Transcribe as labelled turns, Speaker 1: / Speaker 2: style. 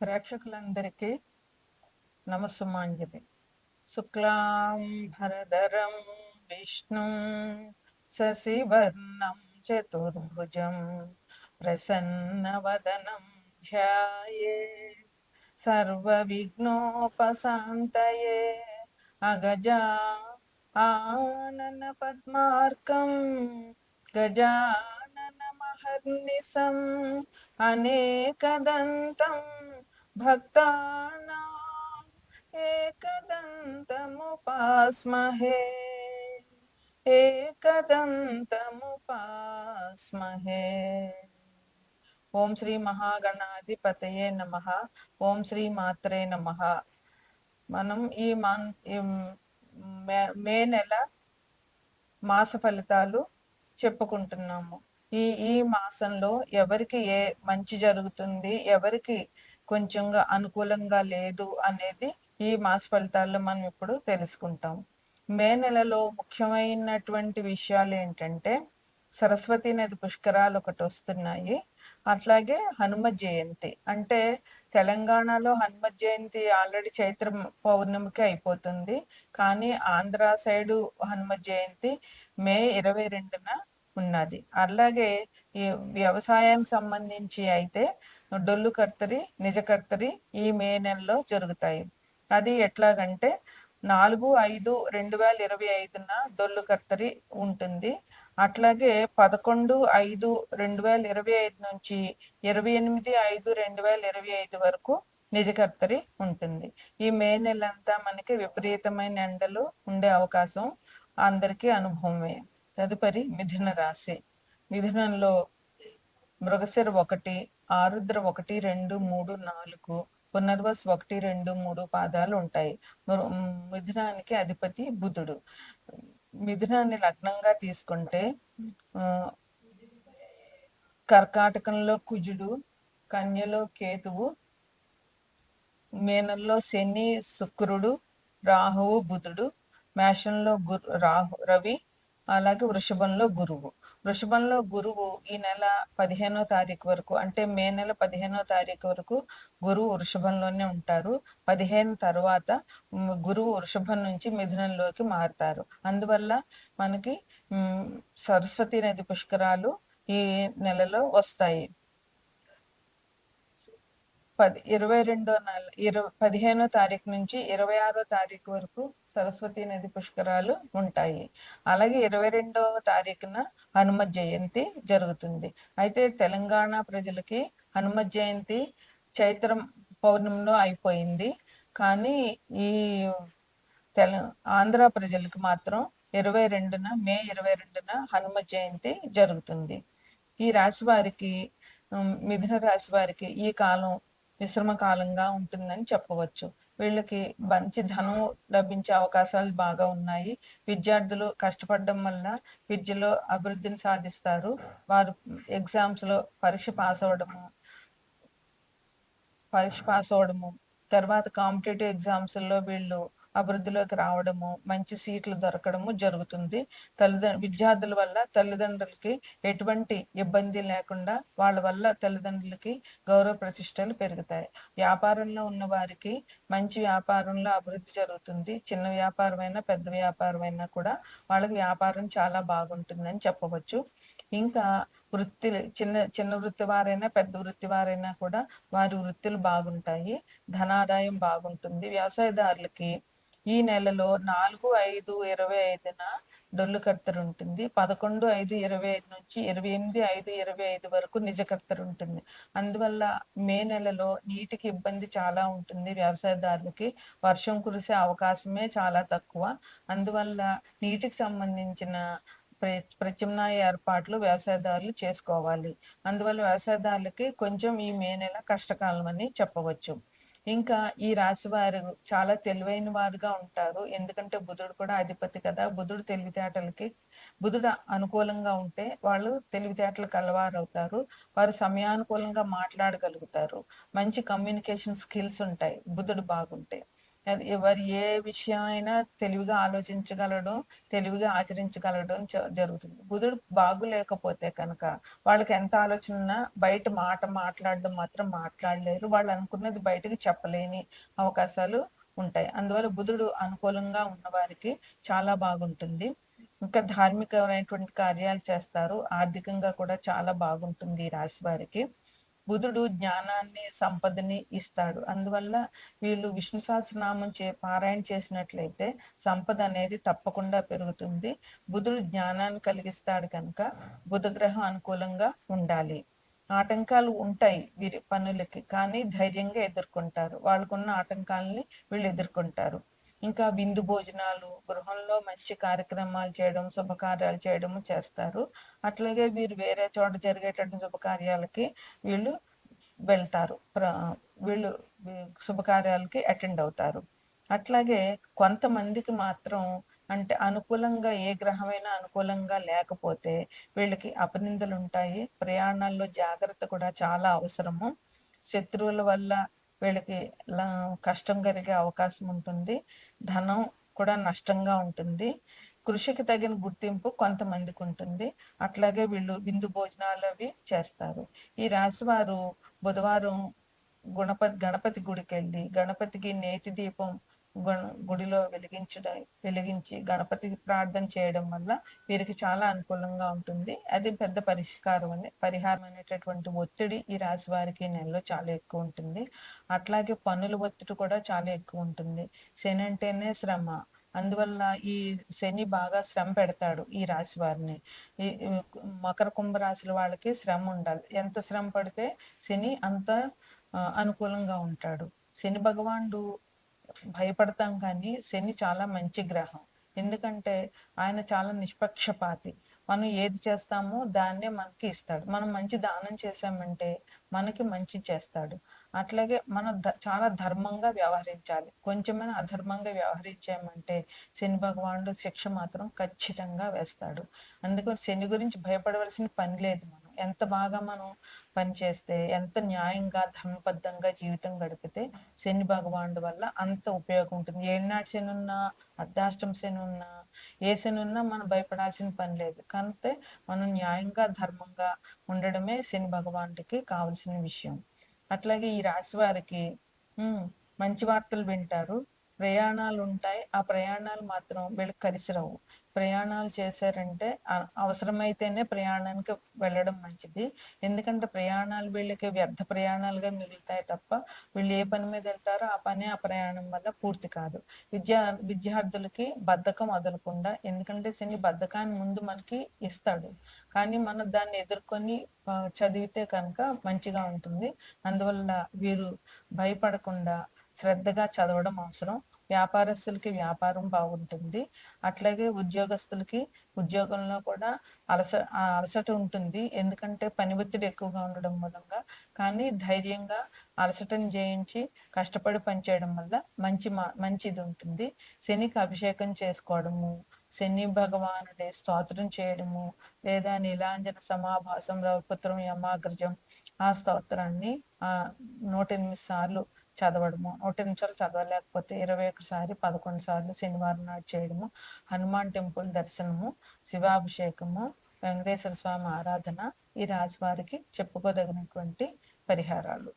Speaker 1: ప్రేక్షకులందరికీ నమస్సుమాంజలి. శుక్లాం భరధరం విష్ణుం శశివర్ణం చతుర్భుజం ప్రసన్నవదనం ధ్యాయేత్ సర్వవిఘ్నోపశాంతయే. అగజా ఆనన పద్మార్కం గజానన మహర్నిశం అనేకదంతం భక్తానాం ఏకదంతముపాస్మహే. ఏకదంతముపాస్మహే. ఓం శ్రీ మహాగణాధిపతయే నమః. ఓం శ్రీ మాత్రే నమః. మనం ఈ మే నెల మాస ఫలితాలు చెప్పుకుంటున్నాము. ఈ మాసంలో ఎవరికి ఏ మంచి జరుగుతుంది, ఎవరికి కొంచెంగా అనుకూలంగా లేదు అనేది ఈ మాస ఫలితాల్లో మనం ఇప్పుడు తెలుసుకుంటాం. మే నెలలో ముఖ్యమైనటువంటి విషయాలు ఏంటంటే సరస్వతి నది పుష్కరాలు ఒకటి వస్తున్నాయి. అట్లాగే హనుమ జయంతి. అంటే తెలంగాణలో హనుమ జయంతి ఆల్రెడీ చైత్ర పౌర్ణమికి అయిపోతుంది. కానీ ఆంధ్ర సైడు హనుమ జయంతి మే 22న ఉన్నది. అలాగే ఈ వ్యవసాయానికి సంబంధించి అయితే డొల్లు కర్తరి, నిజ కర్తరి ఈ మే నెలలో జరుగుతాయి. అది ఎట్లాగంటే 4/5/2025న డొల్లు కర్తరి ఉంటుంది. అట్లాగే 11/5/2025 నుంచి 28/5/2025 వరకు నిజ కర్తరి ఉంటుంది. ఈ మే నెలంతా మనకి విపరీతమైన ఎండలు ఉండే అవకాశం అందరికీ అనుభవమే. తదుపరి మిథున రాశి. మిథునంలో మృగశిర 1, ఆరుద్ర 1, 2, 3, 4, పునర్వసు 1, 2, 3 పాదాలు ఉంటాయి. మిథునానికి అధిపతి బుధుడు. మిథునాన్ని లగ్నంగా తీసుకుంటే కర్కాటకంలో కుజుడు, కన్యలో కేతువు, మీనంలో శని, శుక్రుడు, రాహువు, బుధుడు, మేషంలో రవి, అలాగే వృషభంలో గురువు. వృషభంలో గురువు ఈ నెల 15వ తారీఖు వరకు, అంటే మే నెల 15వ తారీఖు వరకు గురువు వృషభంలోనే ఉంటారు. 15 తర్వాత గురువు వృషభం నుంచి మిథునంలోకి మారుతారు. అందువల్ల మనకి సరస్వతి నది పుష్కరాలు ఈ నెలలో వస్తాయి. 15వ తారీఖు నుంచి 26వ తారీఖు వరకు సరస్వతి నది పుష్కరాలు ఉంటాయి. అలాగే 22వ తారీఖున హనుమ జయంతి జరుగుతుంది. అయితే తెలంగాణ ప్రజలకి హనుమ జయంతి చైత్రం పౌర్ణమిలో అయిపోయింది. కానీ ఈ ఆంధ్ర ప్రజలకు మాత్రం మే 22న హనుమ జయంతి జరుగుతుంది. ఈ రాశి వారికి, మిథున రాశి వారికి ఈ కాలం మిశ్రమ కాలంగా ఉంటుందని చెప్పవచ్చు. వీళ్ళకి మంచి ధనం లభించే అవకాశాలు బాగా ఉన్నాయి. విద్యార్థులు కష్టపడడం వల్ల విద్యలో అభివృద్ధిని సాధిస్తారు. వారు ఎగ్జామ్స్లో పరీక్ష పాస్ అవ్వడము, తర్వాత కాంపిటేటివ్ ఎగ్జామ్స్లో వీళ్ళు అభివృద్ధిలోకి రావడము, మంచి సీట్లు దొరకడము జరుగుతుంది. విద్యార్థుల వల్ల తల్లిదండ్రులకి ఎటువంటి ఇబ్బంది లేకుండా వాళ్ళ వల్ల తల్లిదండ్రులకి గౌరవ ప్రతిష్టలు పెరుగుతాయి. వ్యాపారంలో ఉన్న వారికి మంచి వ్యాపారంలో అభివృద్ధి జరుగుతుంది. చిన్న వ్యాపారమైనా పెద్ద వ్యాపారమైనా కూడా వాళ్ళకి వ్యాపారం చాలా బాగుంటుందని చెప్పవచ్చు. ఇంకా వృత్తులు చిన్న వృత్తి వారైనా పెద్ద వృత్తి వారైనా కూడా వారి వృత్తులు బాగుంటాయి. ధనాదాయం బాగుంటుంది. వ్యవసాయదారులకి ఈ నెలలో 4/5/25న డొల్లు కర్తరు ఉంటుంది. 11/5/25 నుంచి 28/5/25 వరకు నిజ కర్తరు ఉంటుంది. అందువల్ల మే నెలలో నీటికి ఇబ్బంది చాలా ఉంటుంది. వ్యవసాయదారులకి వర్షం కురిసే అవకాశమే చాలా తక్కువ. అందువల్ల నీటికి సంబంధించిన ప్రత్యామ్నాయ ఏర్పాట్లు వ్యవసాయదారులు చేసుకోవాలి. అందువల్ల వ్యవసాయదారులకి కొంచెం ఈ మే నెల కష్టకాలం అని చెప్పవచ్చు. ఇంకా ఈ రాశి వారు చాలా తెలివైన వారుగా ఉంటారు. ఎందుకంటే బుధుడు కూడా అధిపతి కదా. బుధుడు అనుకూలంగా ఉంటే వాళ్ళు తెలివితేటలు కలవారు అవుతారు. వారు సమయానుకూలంగా మాట్లాడగలుగుతారు. మంచి కమ్యూనికేషన్ స్కిల్స్ ఉంటాయి బుధుడు బాగుంటే. అది ఎవరు ఏ విషయం అయినా తెలివిగా ఆలోచించగలడం, తెలివిగా ఆచరించగలగడం జరుగుతుంది. బుధుడు బాగులేకపోతే కనుక వాళ్ళకి ఎంత ఆలోచన ఉన్నా బయట మాట మాట్లాడడం మాత్రం మాట్లాడలేరు. వాళ్ళు అనుకున్నది బయటకి చెప్పలేని అవకాశాలు ఉంటాయి. అందువల్ల బుధుడు అనుకూలంగా ఉన్నవారికి చాలా బాగుంటుంది. ఇంకా ధార్మికమైనటువంటి కార్యాలు చేస్తారు. ఆర్థికంగా కూడా చాలా బాగుంటుంది ఈ రాశి వారికి. బుధుడు జ్ఞానాన్ని, సంపదని ఇస్తాడు. అందువల్ల వీళ్ళు విష్ణు సహస్రనామం పారాయణ చేసినట్లయితే సంపద అనేది తప్పకుండా పెరుగుతుంది. బుధుడు జ్ఞానాన్ని కలిగిస్తాడు కనుక బుధగ్రహం అనుకూలంగా ఉండాలి. ఆటంకాలు ఉంటాయి వీరి పనులకి, కానీ ధైర్యంగా ఎదుర్కొంటారు. వాళ్ళకున్న ఆటంకాలని వీళ్ళు ఎదుర్కొంటారు. ఇంకా విందు భోజనాలు, గృహంలో మంచి కార్యక్రమాలు చేయడం, శుభకార్యాలు చేయడము చేస్తారు. అట్లాగే వీరు వేరే చోట జరిగేటటువంటి శుభకార్యాలకి వీళ్ళు వెళ్తారు. వీళ్ళు శుభకార్యాలకి అటెండ్ అవుతారు. అట్లాగే కొంతమందికి మాత్రం అంటే అనుకూలంగా ఏ గ్రహమైనా అనుకూలంగా లేకపోతే వీళ్ళకి అపనిందలు ఉంటాయి. ప్రయాణాల్లో జాగ్రత్త కూడా చాలా అవసరము. శత్రువుల వల్ల వీళ్ళకి కష్టం కలిగే అవకాశం ఉంటుంది. ధనం కూడా నష్టంగా ఉంటుంది. కృషికి తగిన గుర్తింపు కొంతమందికి ఉంటుంది. అట్లాగే వీళ్ళు విందు భోజనాలు అవి చేస్తారు. ఈ రాశి వారు బుధవారం గణపతి గుడికి వెళ్ళి గణపతికి నేతి దీపం గుడిలో వెలిగించి గణపతి ప్రార్థన చేయడం వల్ల వీరికి చాలా అనుకూలంగా ఉంటుంది. అది పెద్ద పరిహారం అనేటటువంటి ఒత్తిడి ఈ రాశి వారికి నెలలో చాలా ఎక్కువ ఉంటుంది. అట్లాగే పనుల ఒత్తిడి కూడా చాలా ఎక్కువ ఉంటుంది. శని అంటేనే శ్రమ. అందువల్ల ఈ శని బాగా శ్రమ పెడతాడు ఈ రాశి వారిని. ఈ మకర కుంభ రాశుల వాళ్ళకి శ్రమ ఉండాలి. ఎంత శ్రమ పడితే శని అంత అనుకూలంగా ఉంటాడు. శని భగవానుడు భయపడతాం కానీ శని చాలా మంచి గ్రహం. ఎందుకంటే ఆయన చాలా నిష్పక్షపాతి. మనం ఏది చేస్తామో దాన్నే మనకి ఇస్తాడు. మనం మంచి దానం చేశామంటే మనకి మంచి చేస్తాడు. అట్లాగే మనం చాలా ధర్మంగా వ్యవహరించాలి. కొంచెమైనా అధర్మంగా వ్యవహరించామంటే శని భగవానుడు శిక్ష మాత్రం ఖచ్చితంగా వేస్తాడు. అందుకని శని గురించి భయపడవలసిన పని లేదు. మనం ఎంత బాగా మనం పని చేస్తే, ఎంత న్యాయంగా ధర్మబద్ధంగా జీవితం గడిపితే శని భగవానుడి వల్ల అంత ఉపయోగం ఉంటుంది. ఏళ్ళనాటి శని ఉన్నా, అర్ధాష్టమ శని ఉన్నా, ఏ శని ఉన్నా మనం భయపడాల్సిన పని లేదు. కాకపోతే మనం న్యాయంగా ధర్మంగా ఉండడమే శని భగవానుడికి కావలసిన విషయం. అట్లాగే ఈ రాశి వారికి మంచి వార్తలు వింటారు. ప్రయాణాలు ఉంటాయి. ఆ ప్రయాణాలు మాత్రం వీళ్ళకి కలిసి రావు. ప్రయాణాలు చేశారంటే అవసరమైతేనే ప్రయాణానికి వెళ్ళడం మంచిది. ఎందుకంటే ప్రయాణాలు వీళ్ళకి వ్యర్థ ప్రయాణాలుగా మిగులుతాయి తప్ప వీళ్ళు ఏ పని మీద వెళ్తారో ఆ పని ఆ ప్రయాణం వల్ల పూర్తి కాదు. విద్యార్థులకి బద్ధకం వదలకుండా, ఎందుకంటే శని బద్ధకాన్ని ముందు మనకి ఇస్తాడు, కానీ మనం దాన్ని ఎదుర్కొని చదివితే కనుక మంచిగా ఉంటుంది. అందువల్ల వీరు భయపడకుండా శ్రద్ధగా చదవడం అవసరం. వ్యాపారస్తులకి వ్యాపారం బాగుంటుంది. అట్లాగే ఉద్యోగస్తులకి ఉద్యోగంలో కూడా అలసట ఉంటుంది. ఎందుకంటే పని ఒత్తిడి ఎక్కువగా ఉండడం మూలంగా. కానీ ధైర్యంగా అలసటను జయించి కష్టపడి పనిచేయడం వల్ల మంచిది ఉంటుంది. శనికి అభిషేకం చేసుకోవడము, శని భగవానుడి స్తోత్రం చేయడము, లేదా నీలాంజన సమాభాసం రవిపుత్రం యమాగ్రజం ఆ స్తోత్రాన్ని 108 సార్లు చదవడము. 108 సార్లు చదవలేకపోతే 21 సారి 11 సార్లు శనివారం నాడు చేయడము, హనుమాన్ టెంపుల్ దర్శనము, శివాభిషేకము, వెంకటేశ్వర స్వామి ఆరాధన ఈ రాశి వారికి చెప్పుకోదగినటువంటి పరిహారాలు.